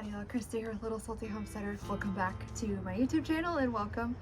Howdy, Christi here with Little Salty Homesteader. Welcome back to my YouTube channel and welcome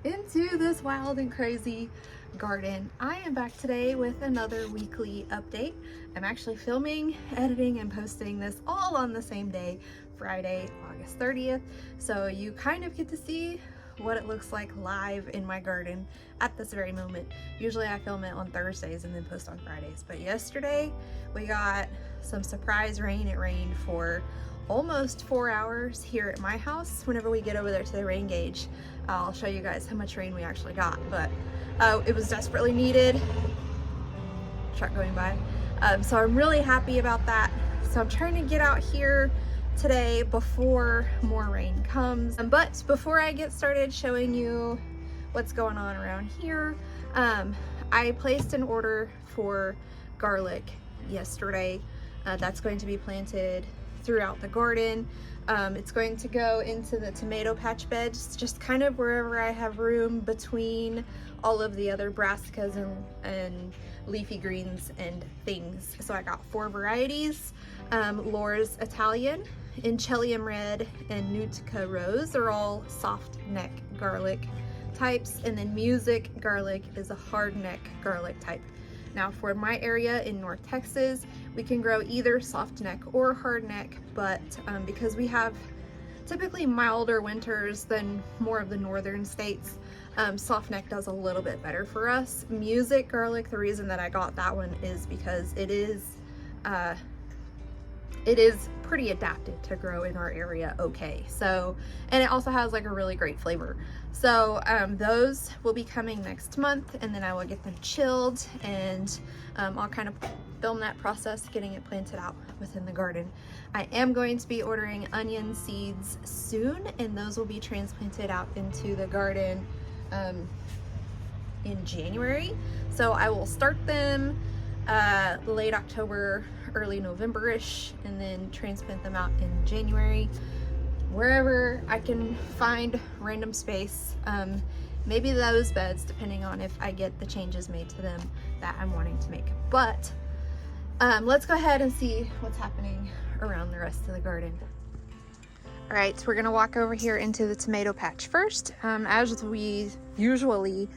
into this wild and crazy garden. I am back today with another weekly update. I'm actually filming, editing, and posting this all on the same day, Friday, August 30th. So you kind of get to see what it looks like live in my garden at this very moment. Usually I film it on Thursdays and then post on Fridays, but yesterday we got some surprise rain. It rained for almost 4 hours here at my house. Whenever we get over there to the rain gauge, I'll show you guys how much rain we actually got, but it was desperately needed. Truck going by. So I'm really happy about that. So I'm trying to get out here today before more rain comes. But before I get started showing you what's going on around here, I placed an order for garlic yesterday. That's going to be planted throughout the garden. It's going to go into the tomato patch beds, just kind of wherever I have room between all of the other brassicas and leafy greens and things. So I got 4 varieties. Laura's Italian, Inchellium Red, and Nutica Rose are all soft neck garlic types, and then Music Garlic is a hard neck garlic type. Now for my area in North Texas, we can grow either soft neck or hard neck, but because we have typically milder winters than more of the northern states, soft neck does a little bit better for us. Music Garlic, the reason that I got that one is because it is pretty adapted to grow in our area okay. So, and it also has like a really great flavor. So those will be coming next month, and then I will get them chilled, and I'll kind of film that process, getting it planted out within the garden. I am going to be ordering onion seeds soon, and those will be transplanted out into the garden in January. So I will start them late October, early November-ish, and then transplant them out in January wherever I can find random space. Maybe those beds, depending on if I get the changes made to them that I'm wanting to make. But let's go ahead and see what's happening around the rest of the garden. All right, so we're gonna walk over here into the tomato patch first. As we usually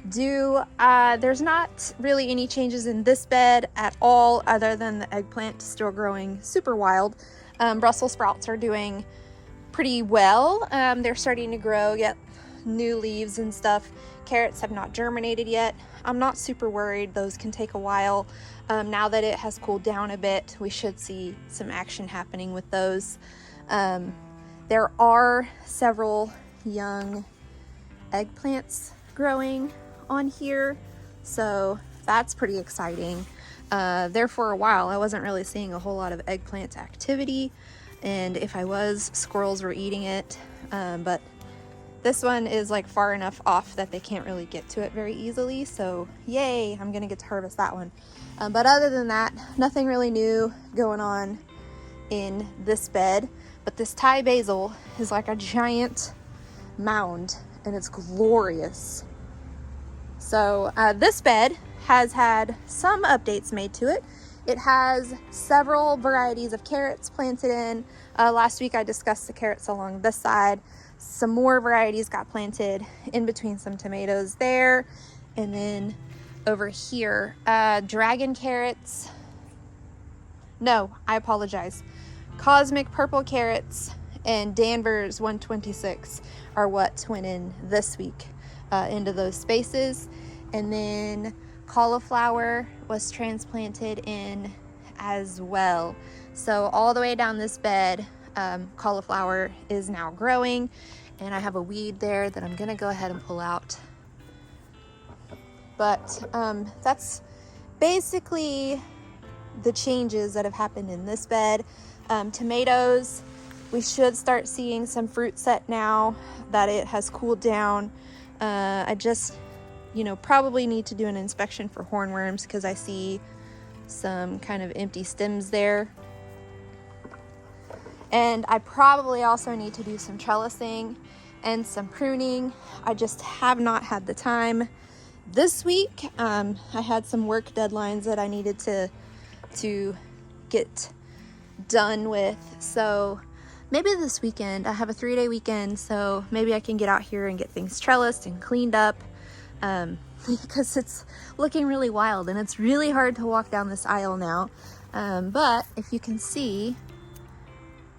do, there's not really any changes in this bed at all, other than the eggplant still growing super wild. Brussels sprouts are doing pretty well. They're starting to grow, get new leaves and stuff. Carrots have not germinated yet. I'm not super worried. Those can take a while. Now that it has cooled down a bit, we should see some action happening with those. There are several young eggplants growing on here, so that's pretty exciting. There for a while I wasn't really seeing a whole lot of eggplant activity, and if I was, squirrels were eating it, but this one is like far enough off that they can't really get to it very easily, so yay, I'm gonna get to harvest that one. But other than that, nothing really new going on in this bed. But this Thai basil is like a giant mound, and it's glorious. So this bed has had some updates made to it. It has several varieties of carrots planted in. Last week I discussed the carrots along this side. Some more varieties got planted in between some tomatoes there. And then over here, dragon carrots. No, I apologize. Cosmic purple carrots and Danvers 126 are what went in this week into those spaces. And then cauliflower was transplanted in as well. So all the way down this bed, cauliflower is now growing, and I have a weed there that I'm gonna go ahead and pull out. But that's basically the changes that have happened in this bed. Tomatoes, we should start seeing some fruit set now that it has cooled down. I just, probably need to do an inspection for hornworms because I see some kind of empty stems there. And I probably also need to do some trellising and some pruning. I just have not had the time this week. I had some work deadlines that I needed to get done with, so maybe this weekend. I have a 3-day weekend, so maybe I can get out here and get things trellised and cleaned up, because it's looking really wild and it's really hard to walk down this aisle now. But if you can see,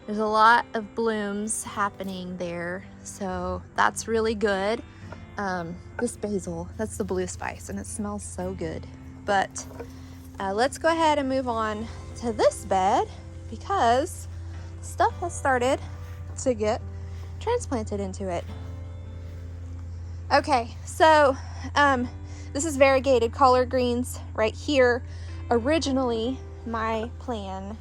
there's a lot of blooms happening there, so that's really good. This basil, that's the blue spice, and it smells so good. But let's go ahead and move on to this bed, because stuff has started to get transplanted into it. Okay, so this is variegated collard greens right here. Originally, my plan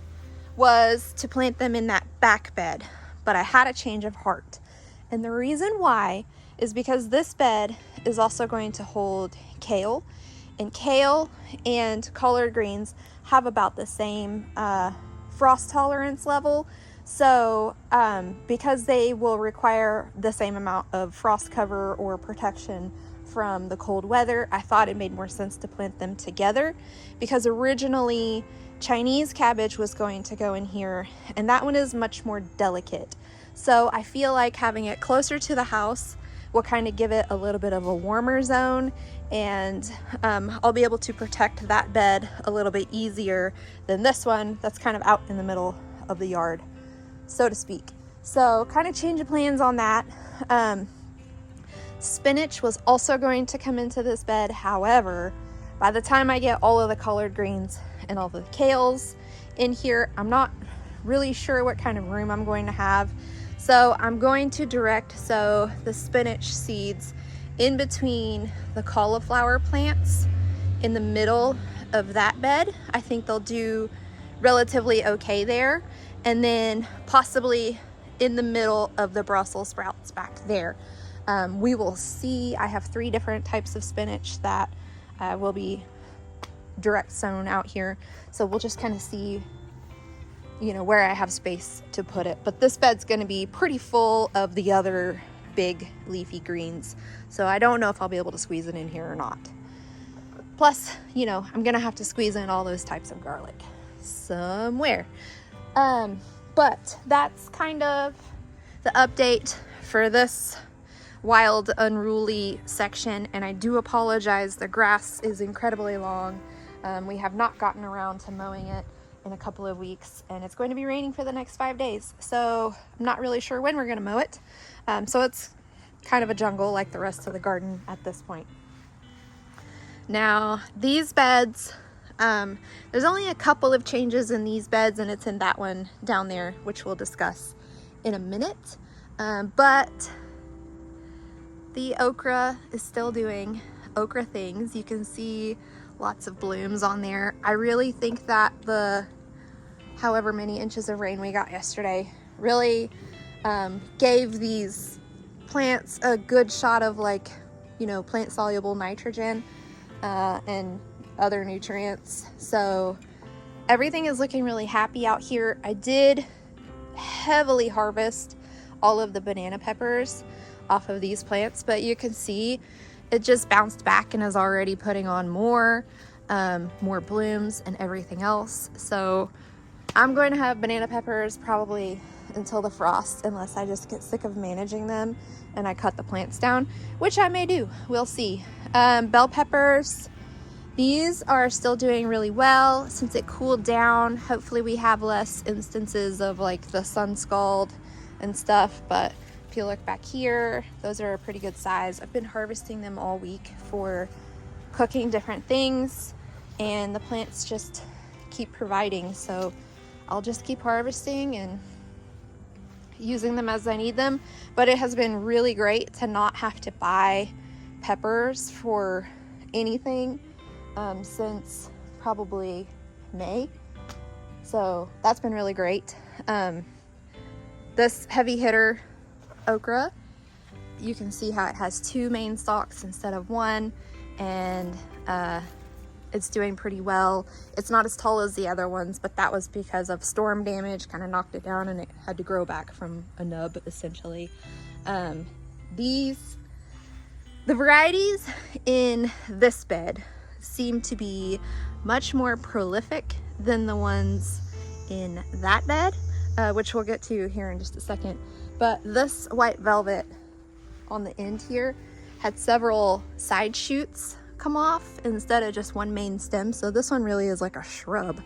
was to plant them in that back bed, but I had a change of heart. And the reason why is because this bed is also going to hold kale, and kale and collard greens have about the same frost tolerance level. So because they will require the same amount of frost cover or protection from the cold weather, I thought it made more sense to plant them together, because originally Chinese cabbage was going to go in here, and that one is much more delicate. So I feel like having it closer to the house will kind of give it a little bit of a warmer zone, and I'll be able to protect that bed a little bit easier than this one that's kind of out in the middle of the yard, so to speak. So kind of change of plans on that. Spinach was also going to come into this bed. However, by the time I get all of the collard greens and all the kales in here, I'm not really sure what kind of room I'm going to have. So I'm going to direct the spinach seeds in between the cauliflower plants in the middle of that bed. I think they'll do relatively okay there. And then possibly in the middle of the Brussels sprouts back there. We will see. I have 3 different types of spinach that will be direct sown out here. So we'll just kind of see, you know, where I have space to put it. But this bed's going to be pretty full of the other big leafy greens. So I don't know if I'll be able to squeeze it in here or not. Plus, you know, I'm going to have to squeeze in all those types of garlic somewhere. But that's kind of the update for this wild, unruly section. And I do apologize. The grass is incredibly long. We have not gotten around to mowing it in a couple of weeks, and it's going to be raining for the next 5 days. So I'm not really sure when we're going to mow it. So it's kind of a jungle like the rest of the garden at this point. Now, these beds, there's only a couple of changes in these beds, and it's in that one down there, which we'll discuss in a minute. But the okra is still doing okra things. You can see lots of blooms on there. I really think that the however many inches of rain we got yesterday really gave these plants a good shot of, like, you know, plant soluble nitrogen and other nutrients. So everything is looking really happy out here. I did heavily harvest all of the banana peppers off of these plants, but you can see it just bounced back and is already putting on more blooms and everything else. So I'm going to have banana peppers probably until the frost, unless I just get sick of managing them and I cut the plants down, which I may do. We'll see. Bell peppers, these are still doing really well. Since it cooled down, hopefully we have less instances of like the sun scald and stuff. But if you look back here, those are a pretty good size. I've been harvesting them all week for cooking different things, and the plants just keep providing. So I'll just keep harvesting and using them as I need them. But it has been really great to not have to buy peppers for anything since probably May. So that's been really great. This heavy hitter okra, you can see how it has 2 main stalks instead of 1, and it's doing pretty well. It's not as tall as the other ones, but that was because of storm damage, kind of knocked it down, and it had to grow back from a nub essentially. The varieties in this bed seem to be much more prolific than the ones in that bed. which we'll get to here in just a second. But this white velvet on the end here had several side shoots come off instead of just one main stem. So this one really is like a shrub.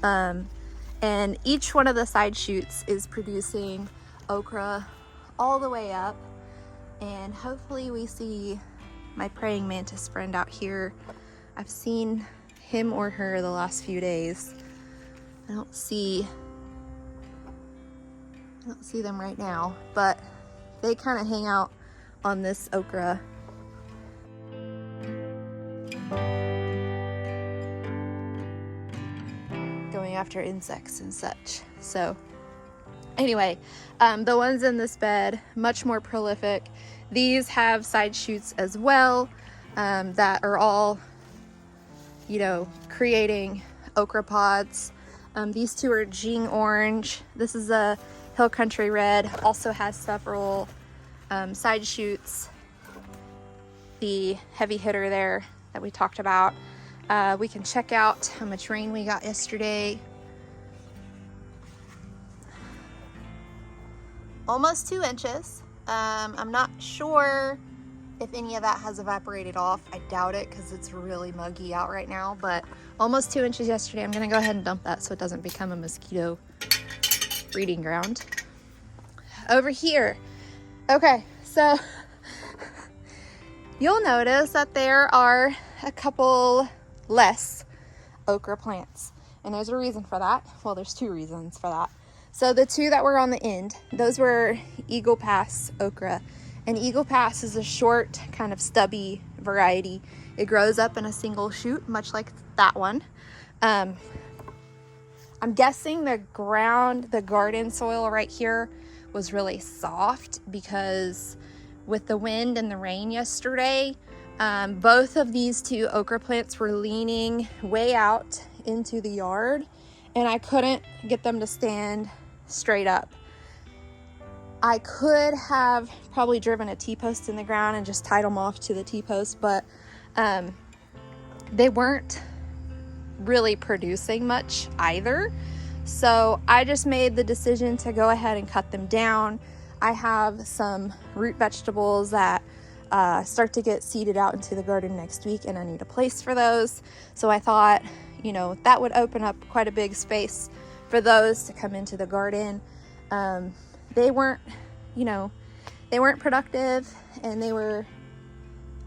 And each one of the side shoots is producing okra all the way up. And hopefully we see my praying mantis friend out here. I've seen him or her the last few days. I don't see them right now, but they kind of hang out on this okra. Going after insects and such. So anyway, the ones in this bed, much more prolific. These have side shoots as well, that are all, you know, creating okra pods. These two are Jing Orange. This is a Hill Country Red, also has several side shoots. The heavy hitter there that we talked about. We can check out how much rain we got yesterday. Almost 2 inches. I'm not sure if any of that has evaporated off. I doubt it because it's really muggy out right now, but almost 2 inches yesterday. I'm gonna go ahead and dump that so it doesn't become a mosquito breeding ground. Over here. Okay, so you'll notice that there are a couple less okra plants, and there's a reason for that. Well, there's 2 reasons for that. So the 2 that were on the end, those were Eagle Pass okra, and Eagle Pass is a short, kind of stubby variety. It grows up in a single shoot, much like that one. I'm guessing the garden soil right here was really soft because with the wind and the rain yesterday, both of these 2 okra plants were leaning way out into the yard, and I couldn't get them to stand straight up. I could have probably driven a T-post in the ground and just tied them off to the T-post, but they weren't really producing much either. So I just made the decision to go ahead and cut them down. I have some root vegetables that start to get seeded out into the garden next week, and I need a place for those. So I thought, you know, that would open up quite a big space for those to come into the garden. They weren't, you know, they weren't productive, and they were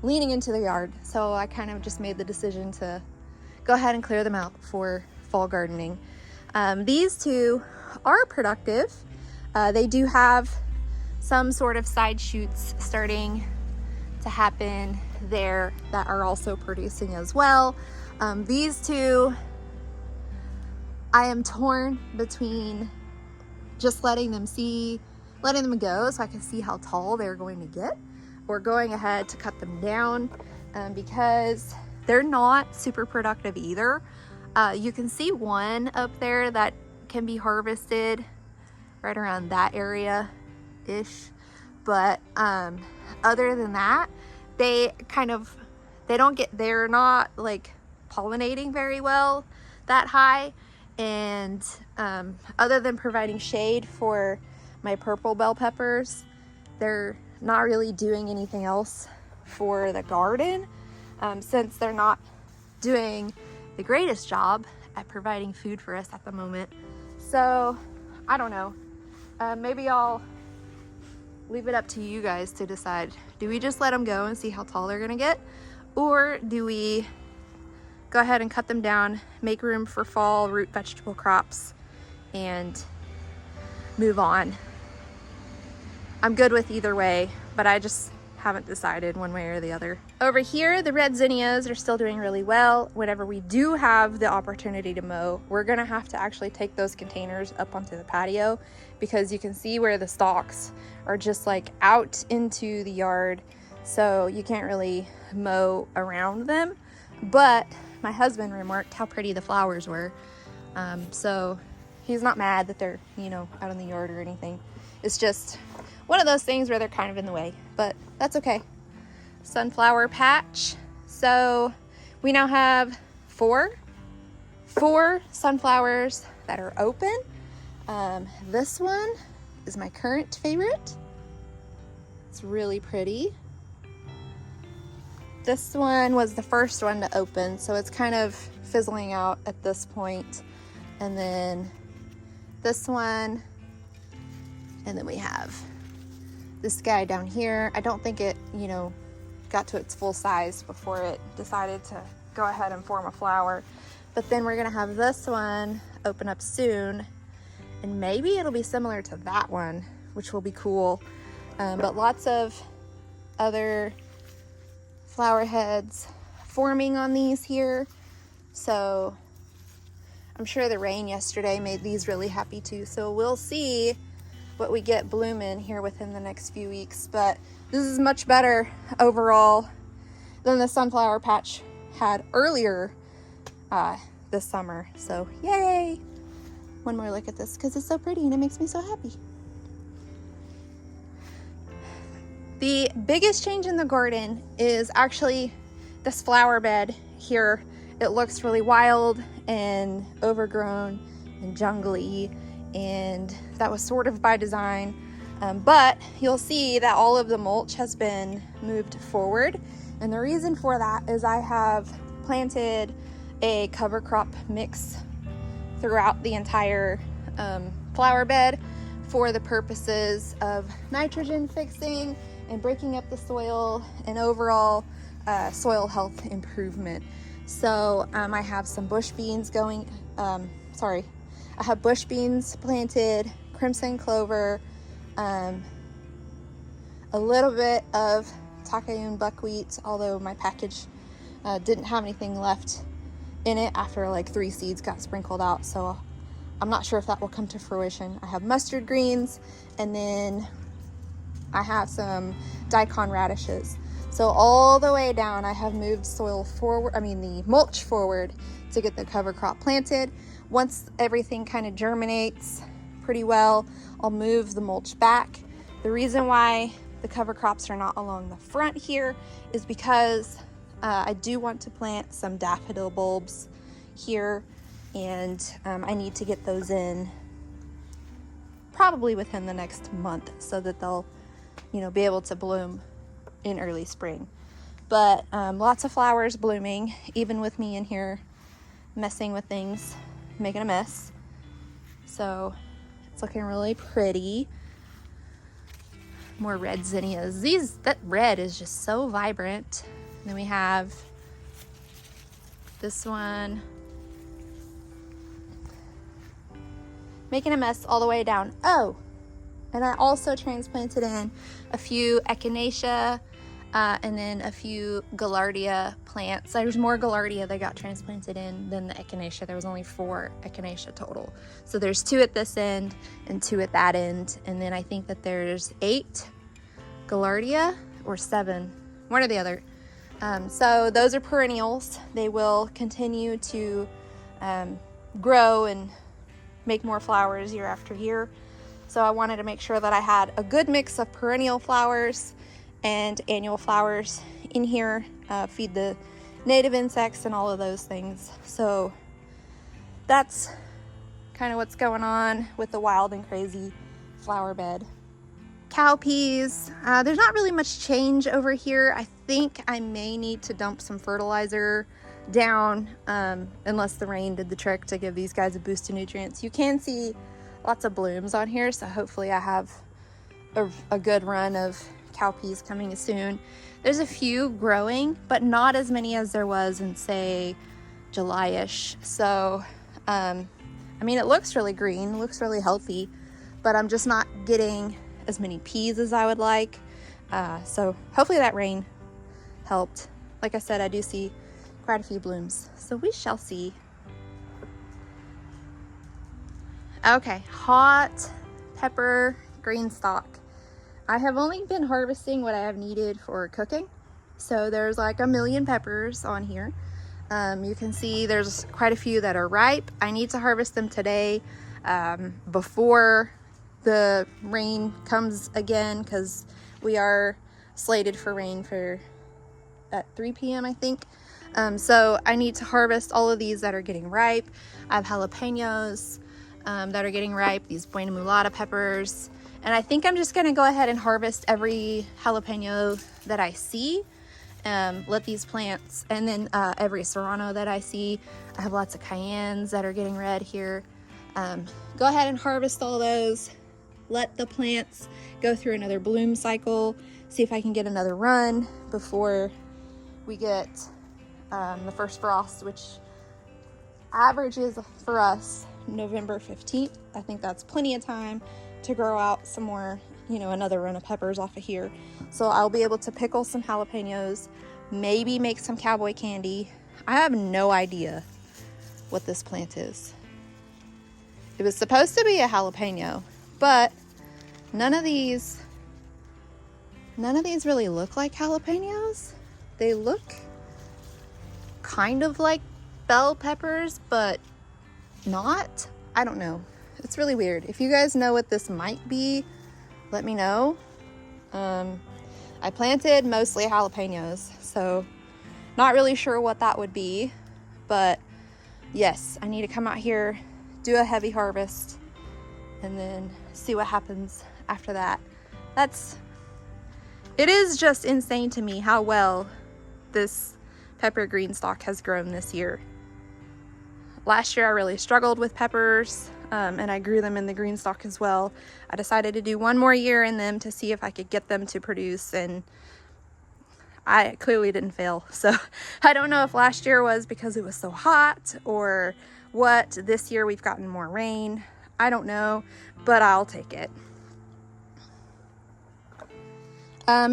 leaning into the yard. So I kind of just made the decision to go ahead and clear them out for fall gardening. These 2 are productive. They do have some sort of side shoots starting to happen there that are also producing as well. These 2, I am torn between just letting them go so I can see how tall they're going to get, or going ahead to cut them down, because they're not super productive either. You can see one up there that can be harvested right around that area-ish. But other than that, they're not like pollinating very well that high. And other than providing shade for my purple bell peppers, they're not really doing anything else for the garden, since they're not doing the greatest job at providing food for us at the moment. So I don't know, maybe I'll leave it up to you guys to decide. Do we just let them go and see how tall they're gonna get, or do we go ahead and cut them down, make room for fall root vegetable crops, and move on? I'm good with either way, but I just haven't decided one way or the other. Over here, the red zinnias are still doing really well. Whenever we do have the opportunity to mow, we're gonna have to actually take those containers up onto the patio, because you can see where the stalks are just like out into the yard, so you can't really mow around them. But my husband remarked how pretty the flowers were, so he's not mad that they're, you know, out in the yard or anything. It's just one of those things where they're kind of in the way, but that's okay. Sunflower patch. So we now have four sunflowers that are open. This one is my current favorite. It's really pretty. This one was the first one to open, so it's kind of fizzling out at this point. And then this one, and then we have this guy down here. I don't think it, got to its full size before it decided to go ahead and form a flower. But then we're gonna have this one open up soon, and maybe it'll be similar to that one, which will be cool. But lots of other flower heads forming on these here. So I'm sure the rain yesterday made these really happy too. So we'll see what we get blooming here within the next few weeks. But this is much better overall than the sunflower patch had earlier this summer. So yay! One more look at this because it's so pretty and it makes me so happy. The biggest change in the garden is actually this flower bed here. It looks really wild and overgrown and jungly, and that was sort of by design. But you'll see that all of the mulch has been moved forward. And the reason for that is I have planted a cover crop mix throughout the entire flower bed for the purposes of nitrogen fixing and breaking up the soil and overall soil health improvement. So I have some bush beans I have bush beans planted, crimson clover, a little bit of Takayun buckwheat, although my package didn't have anything left in it after like 3 seeds got sprinkled out, so I'm not sure if that will come to fruition. I have mustard greens, and then I have some daikon radishes. So all the way down I have moved the mulch forward to get the cover crop planted. Once everything kind of germinates pretty well, I'll move the mulch back. The reason why the cover crops are not along the front here is because I do want to plant some daffodil bulbs here, and I need to get those in probably within the next month so that they'll be able to bloom in early spring. But lots of flowers blooming, even with me in here messing with things, making a mess. So it's looking really pretty. More red zinnias. That red is just so vibrant. And then we have this one making a mess all the way down. Oh, and I also transplanted in a few echinacea and then a few gaillardia plants. There's more gaillardia that got transplanted in than the echinacea. There was only 4 echinacea total. So there's 2 at this end and 2 at that end. And then I think that there's 8 gaillardia or 7, one or the other. So those are perennials. They will continue to grow and make more flowers year after year. So I wanted to make sure that I had a good mix of perennial flowers and annual flowers in here, feed the native insects and all of those things. So that's kind of what's going on with the wild and crazy flower bed. Cowpeas, there's not really much change over here. I think I may need to dump some fertilizer down unless the rain did the trick to give these guys a boost of nutrients. You can see lots of blooms on here, so hopefully I have a good run of cowpeas coming soon. There's a few growing, but not as many as there was in, say, July-ish. So it looks really green, it looks really healthy, but I'm just not getting as many peas as I would like. So hopefully that rain helped. Like I said, I do see quite a few blooms, so we shall see. Okay, hot pepper green stalk. I have only been harvesting what I have needed for cooking. So there's like 1 million peppers on here. You can see there's quite a few that are ripe. I need to harvest them today before the rain comes again, because we are slated for rain at 3 p.m. I think. So I need to harvest all of these that are getting ripe. I have jalapenos. that are getting ripe, these Buena Mulata peppers. And I think I'm just gonna go ahead and harvest every jalapeno that I see. Let these plants, and then every serrano that I see. I have lots of cayennes that are getting red here. Go ahead and harvest all those. Let the plants go through another bloom cycle. See if I can get another run before we get the first frost, which averages for us November 15th. I think that's plenty of time to grow out some more, you know, another run of peppers off of here. So I'll be able to pickle some jalapenos, maybe make some cowboy candy. I have no idea what this plant is. It was supposed to be a jalapeno, but none of these really look like jalapenos. They look kind of like bell peppers, but not. I don't know. It's really weird. If you guys know what this might be, let me know. I planted mostly jalapenos, so not really sure what that would be, but yes, I need to come out here, do a heavy harvest, and then see what happens after that. It is just insane to me how well this pepper green stalk has grown this year. Last year I really struggled with peppers, and I grew them in the green stalk as well. I decided to do one more year in them to see if I could get them to produce, and I clearly didn't fail. So I don't know if last year was because it was so hot or what. This year we've gotten more rain. I don't know, but I'll take it.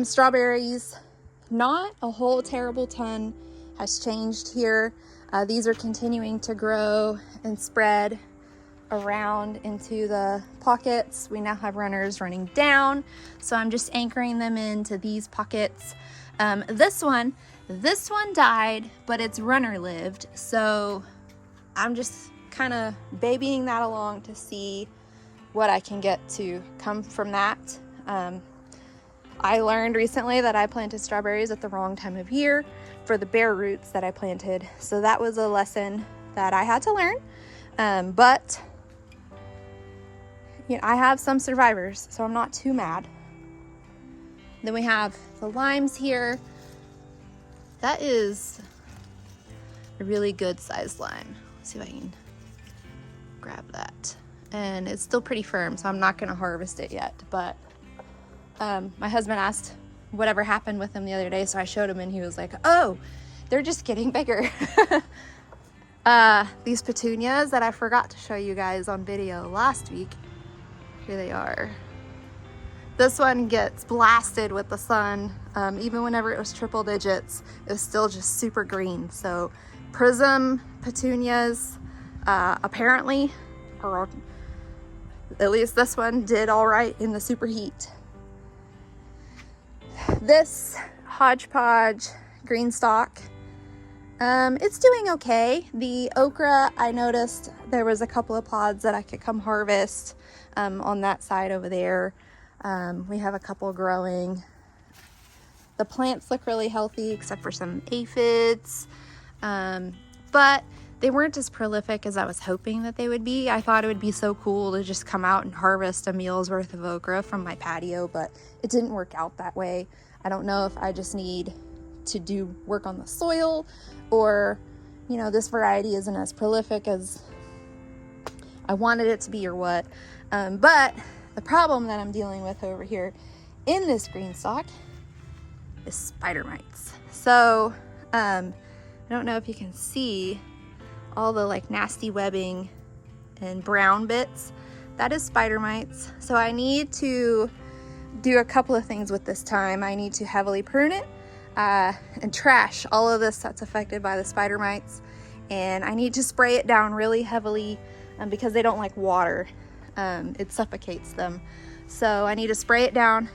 Strawberries, not a whole terrible ton has changed here. These are continuing to grow and spread around into the pockets. We now have runners running down, so I'm just anchoring them into these pockets. This one died, but its runner lived, so I'm just kind of babying that along to see what I can get to come from that. I learned recently that I planted strawberries at the wrong time of year for the bare roots that I planted, so that was a lesson that I had to learn. But you know, I have some survivors, so I'm not too mad. Then we have the limes here. That is a really good sized lime. Let's see if I can grab that. And it's still pretty firm, so I'm not gonna harvest it yet, but my husband asked whatever happened with them the other day, so I showed him and he was like, oh, they're just getting bigger. These petunias that I forgot to show you guys on video last week, here they are. This one gets blasted with the sun. Even whenever it was triple digits, it was still just super green. So prism petunias, apparently, or at least this one did all right in the super heat. This hodgepodge green stalk, it's doing okay. The okra, I noticed there was a couple of pods that I could come harvest on that side over there. We have a couple growing. The plants look really healthy except for some aphids, but they weren't as prolific as I was hoping that they would be. I thought it would be so cool to just come out and harvest a meal's worth of okra from my patio, but it didn't work out that way. I don't know if I just need to do work on the soil, or you know, this variety isn't as prolific as I wanted it to be, or what. But the problem that I'm dealing with over here in this green stalk is spider mites. So I don't know if you can see all the like nasty webbing and brown bits. That is spider mites. So I need to do a couple of things with this time. I need to heavily prune it and trash all of this that's affected by the spider mites, and I need to spray it down really heavily because they don't like water. It suffocates them. So I need to spray it down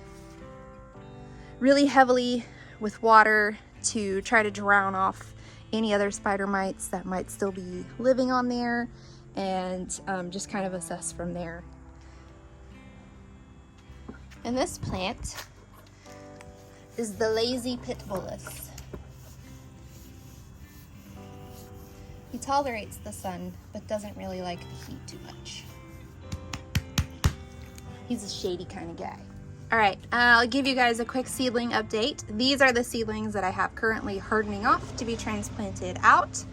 really heavily with water to try to drown off any other spider mites that might still be living on there, and just kind of assess from there. And this plant is the lazy Pit Bullis. He tolerates the sun, but doesn't really like the heat too much. He's a shady kind of guy. All right, I'll give you guys a quick seedling update. These are the seedlings that I have currently hardening off to be transplanted out.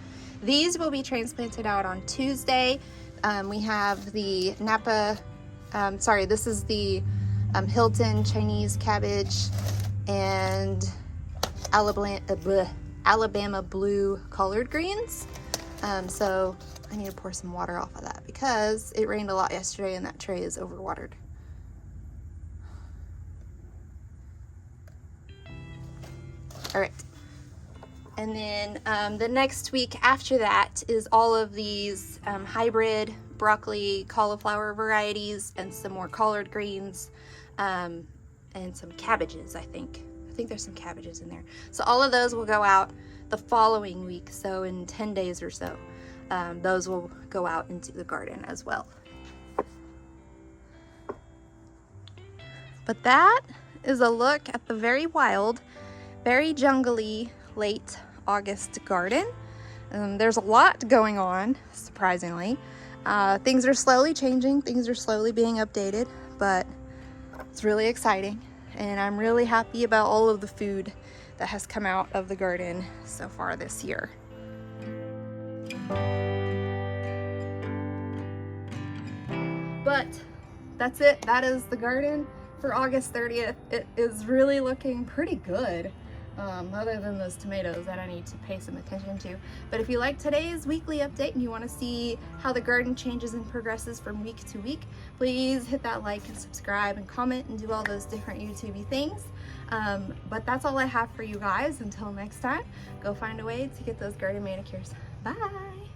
These will be transplanted out on Tuesday. We have the Napa, this is the Hilton Chinese cabbage and Alabama blue collard greens. So I need to pour some water off of that because it rained a lot yesterday and that tray is overwatered. All right. And then the next week after that is all of these hybrid broccoli, cauliflower varieties and some more collard greens and some cabbages, I think. I think there's some cabbages in there. So all of those will go out the following week. So in 10 days or so, those will go out into the garden as well. But that is a look at the very wild, very jungly late August garden. There's a lot going on, surprisingly. Things are slowly changing, things are slowly being updated, but it's really exciting. And I'm really happy about all of the food that has come out of the garden so far this year. But that's it. That is the garden for August 30th. It is really looking pretty good. Other than those tomatoes that I need to pay some attention to. But if you like today's weekly update and you want to see how the garden changes and progresses from week to week, please hit that like and subscribe and comment and do all those different YouTube-y things. But that's all I have for you guys. Until next time, go find a way to get those garden manicures. Bye!